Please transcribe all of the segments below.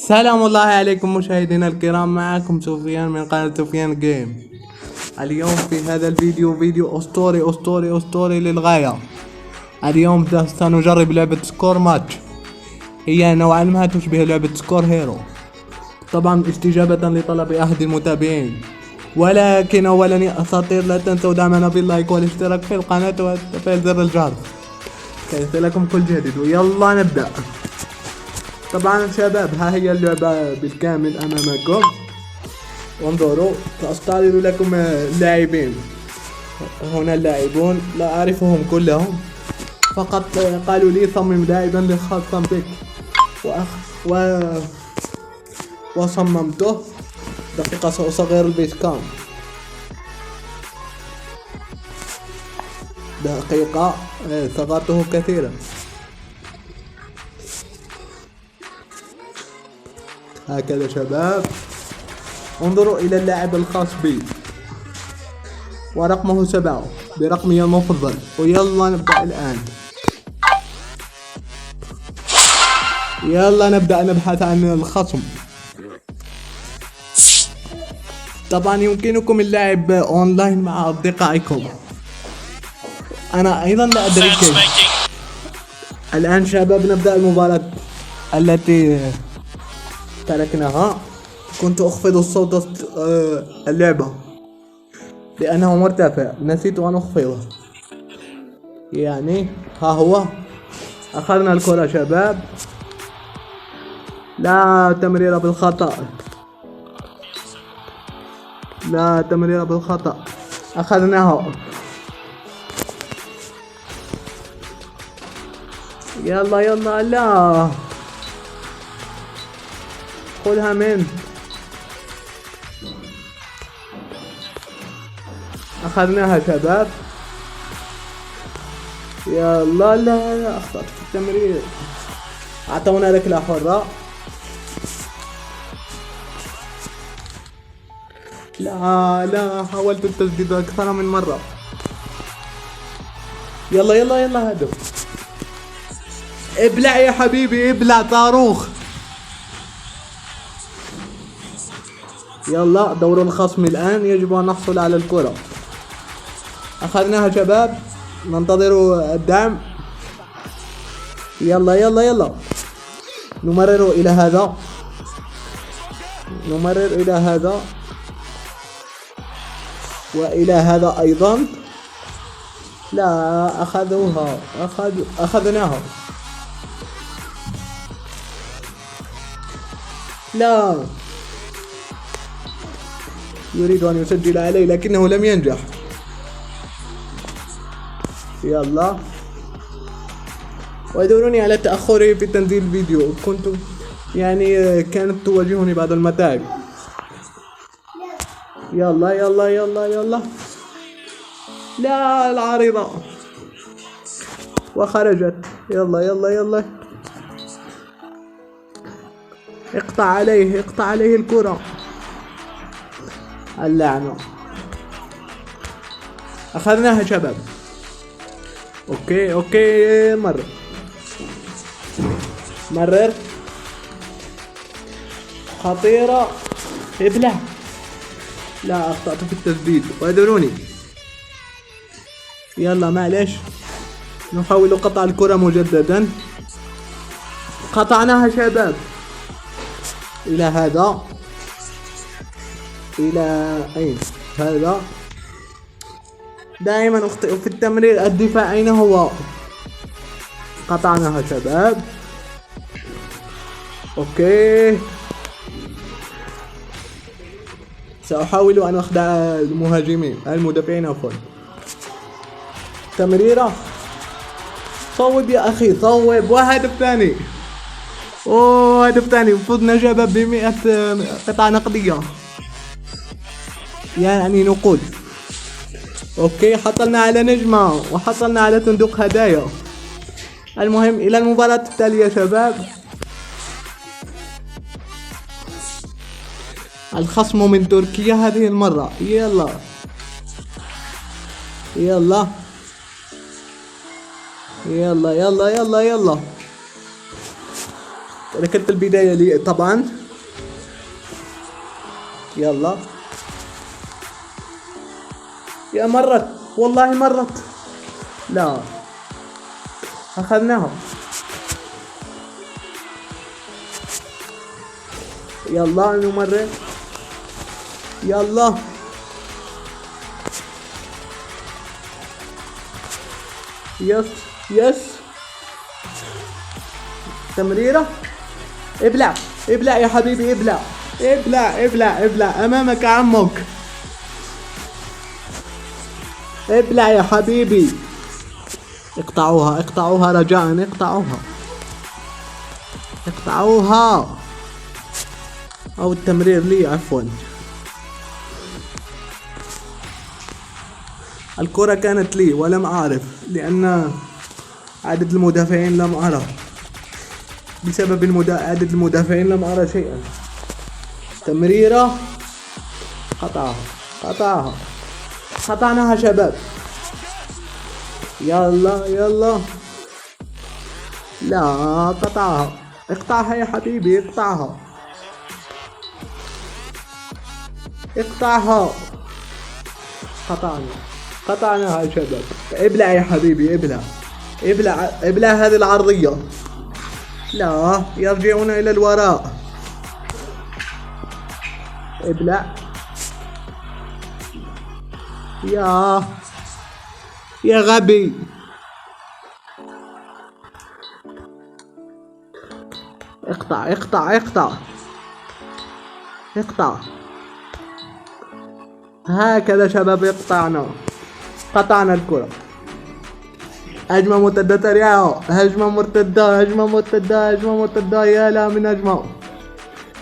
سلام الله عليكم مشاهدينا الكرام، معكم سفيان من قناة سفيان جيم. اليوم في هذا الفيديو فيديو أسطوري للغاية. اليوم سنجرب لعبة سكور ماتش، هي نوعا ما تشبه لعبة سكور هيرو، طبعا استجابة لطلب أحد المتابعين. ولكن أولا يا أساطير، لا تنسوا دعمنا باللايك والاشتراك في القناة وتفعيل زر الجرس كي يصلكم كل جديد. ويلا نبدأ. طبعا شباب، ها هي اللعبة بالكامل أمامكم، انظروا. سأستعرض لكم اللاعبين. هنا اللاعبون لا أعرفهم كلهم، فقط قالوا لي صمم لاعبا خاصا بك وصممته. دقيقة سأصغر البيت كام. دقيقة، صغرته كثيرا. هكذا شباب، انظروا إلى اللاعب الخاص بي ورقمه 7 برقمي المفضل. ويلا نبدأ الآن. يلا نبدأ نبحث عن الخصم. طبعا يمكنكم اللعب اونلاين مع اصدقائكم، انا ايضا لا ادري كيف. الان شباب نبدأ المباراة التي تركناها. كنت اخفض الصوت اللعبة لانه مرتفع، نسيت ان اخفضه. يعني ها هو، اخذنا الكرة شباب، لا تمرير بالخطأ، لا تمرير بالخطأ، أخذناها. يلا يلا، لا خذها من، أخذناها شباب. يلا لا أخطأت في التمرير، أعطونا ركلة حرة. لا حاولت التسديد أكثر من مرة. يلا يلا يلا، هدف. ابلع يا حبيبي، ابلع صاروخ. يلا دور الخصم الآن، يجب أن نحصل على الكرة. أخذناها شباب، ننتظر الدعم. يلا يلا يلا، نمرر إلى هذا، نمرر إلى هذا وإلى هذا أيضا. لا أخذوها، أخذناها. لا، يريد أن يسجل علي لكنه لم ينجح. يلا، واعذروني على تأخري في تنزيل الفيديو، كنت كانت تواجهني بعض المتاعب. يلا يلا يلا يلا، لا العارضة وخرجت. يلا يلا يلا، اقطع عليه، اقطع عليه الكرة، اللعنة. أخذناها شباب. اوكي مرر خطيرة، ابلع. لا، أخطأت في التسديد، واعذروني. يلا معلش، نحاول قطع الكرة مجددا. قطعناها شباب. إلى هذا، إلى أين هذا؟ دائما أخطئ في التمرير. الدفاع أين هو؟ قطعناها شباب. اوكي، سأحاول أن أخدع المهاجمين، المدافعين عفوا. تمريرة، صوب يا أخي، صوب. وهدف ثاني، أوه هدف ثاني. فزنا شباب ب100 قطعة نقدية، يعني نقود. اوكي، حصلنا على نجمة وحصلنا على صندوق هدايا. المهم إلى المباراة التالية شباب. الخصم من تركيا هذه المرة. يلا يلا يلا يلا يلا يلا، ركلت البداية لي طبعا. يلا يا مرت، والله مرت. لا اخذناها. يلا نمرر. يلا يس يس. تمريرة. ابلع ابلع يا حبيبي، ابلع ابلع ابلع ابلع، امامك عمك. ابلع يا حبيبي. اقطعوها اقطعوها رجاء، اقطعوها اقطعوها. او التمرير لي عفوا. الكرة كانت لي ولم اعرف، لان عدد المدافعين لم ارى. بسبب عدد المدافعين لم ارى شيئا. تمريرة. قطعها قطعها. قطعناها شباب. يلا يلا. لا قطعها. اقطعها يا حبيبي، اقطعها اقطعها. قطعناها يا شباب. ابلع يا حبيبي، ابلع ابلع ابلع هذه العرضية. لا يرجعون الى الوراء. ابلع. يا غبي. اقطع اقطع اقطع اقطع. هكذا شباب يقطعنا. قطعنا الكرة. هجمة مرتدة سريعة. هجمة مرتدة هجمة مرتدة هجمة مرتدة. يا لا من هجمة.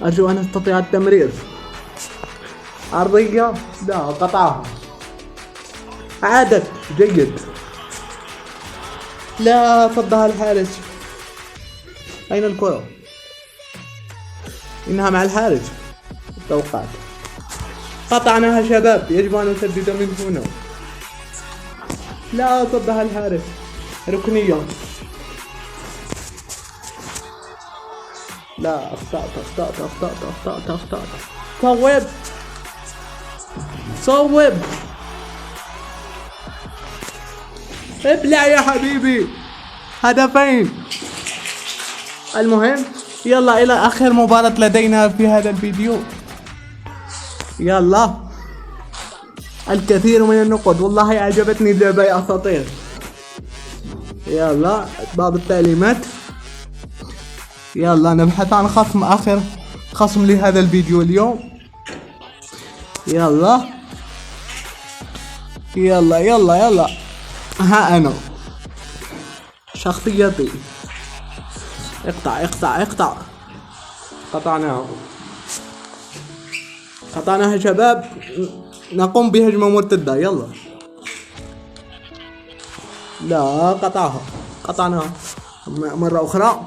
أرجو أن أستطيع التمرير. عرضية. لا قطعها. عادت جيد. لا صدها الحارس. أين الكرة؟ إنها مع الحارس. توقعت. قطعناها شباب. يجب أن نسدد من هنا. لا صدها الحارس. ركنية. لا أخطأت. صوب. ابلع يا حبيبي. هدفين. المهم يلا إلى آخر مباراة لدينا في هذا الفيديو. يلا. الكثير من النقود، والله أعجبتني اللعبة يا أساطير. يلا بعض التعليمات. يلا نبحث عن خصم، آخر خصم لهذا الفيديو اليوم. يلا يلا يلا يلا. ها أنا شخصيتي. اقطع اقطع اقطع. قطعناها شباب. نقوم بهجمة مرتدة. يلا. لا قطعناها مرة أخرى.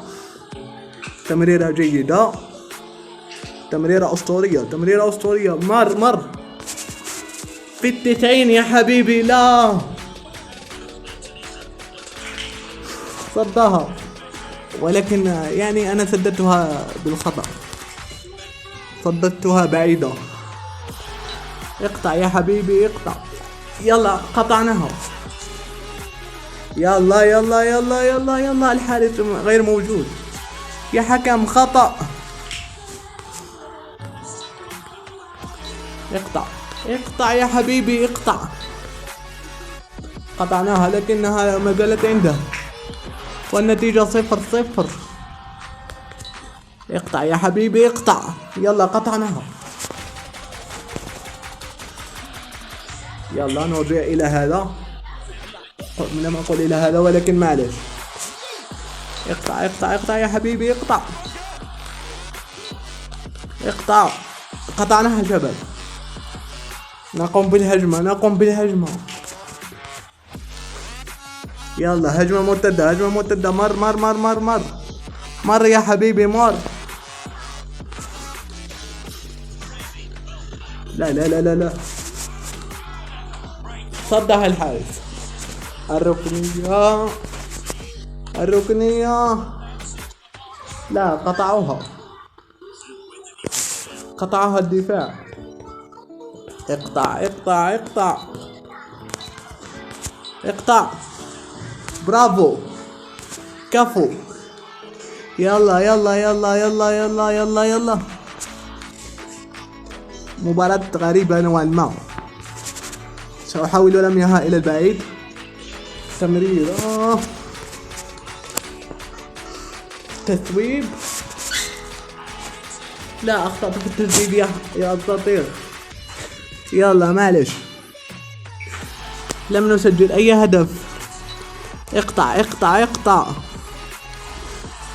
تمريرة جيدة. تمريرة أسطورية. مر في التسعين يا حبيبي. لا صدها، ولكن يعني أنا سددتها بالخطأ. صددتها بعيدة. اقطع يا حبيبي اقطع. يلا قطعناها. يلا يلا يلا يلا يلا. الحارس غير موجود. يا حكم خطأ. اقطع يا حبيبي اقطع. قطعناها لكنها ما زالت عنده، والنتيجة 0-0. اقطع يا حبيبي اقطع. يلا قطعناها. يلا نرجع إلى هذا. لم أقل إلى هذا ولكن معلش. اقطع يا حبيبي اقطع. قطعناها شباب. نقوم بالهجمة. يلا هجمة مرتدة. مر يا حبيبي مر. لا صدها الحارس. الركنية. لا قطعوها الدفاع. اقطع اقطع اقطع اقطع. برافو كفو. يلا يلا يلا يلا يلا يلا يلا. مباراة غريبة نوعا ما. سأحاول رميها إلى البعيد. تمرير تثويب. لا أخطأت في التسديد يا أساطير. يلا معلش لم نسجل أي هدف. اقطع اقطع اقطع.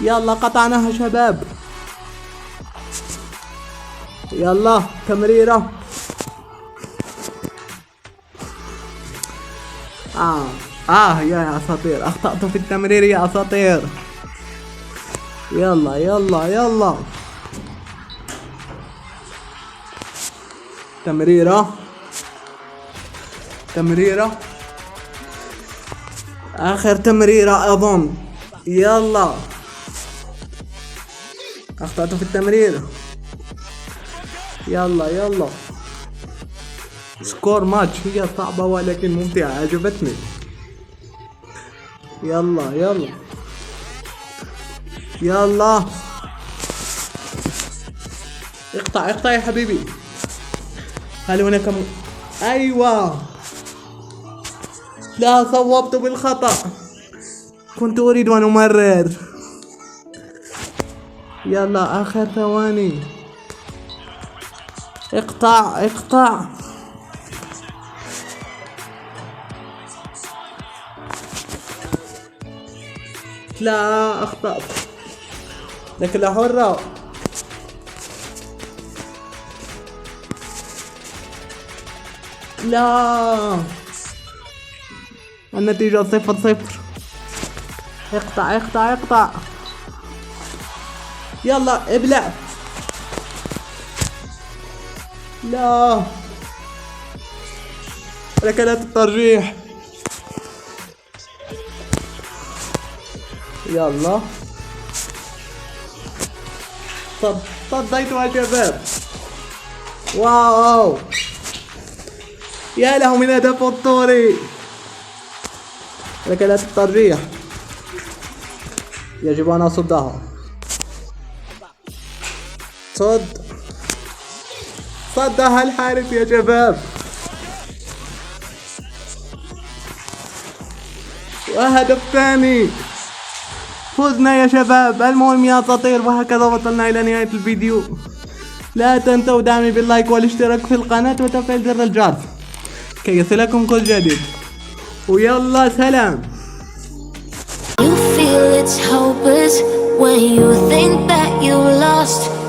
يلا قطعناها شباب. يلا تمريرة. يا أساطير أخطأت في التمرير يا أساطير. يلا يلا يلا. تمريرة تمريرة. آخر تمريرة أظن. يلا أخطأت في التمرير. يلا يلا. سكور ماتش. هي صعبة ولكن ممتعة عجبتني. يلا يلا يلا. اقطع اقطع يا حبيبي. هل هناك أيوة. لا صوبت بالخطأ. كنت أريد أن أمرر. يلا آخر ثواني. اقطع اقطع. لا أخطأت. لكن حرة. لا النتيجة 0-0. اقطع اقطع اقطع. يلا ابلع. لا ركلات الترجيح. يلا صديتوا يا شباب. واو يا له من هدف اسطوري. ركلات الترجيح يجب ان اصدها. صدها الحارس يا شباب. وهدف ثاني. فزنا يا شباب. المهم يا اساطير وهكذا وصلنا الى نهاية الفيديو. لا تنسوا دعمي باللايك والاشتراك في القناة وتفعيل زر الجرس كي يصلكم كل جديد. ويلا سلام. You feel it's hopeless when you think that you lost.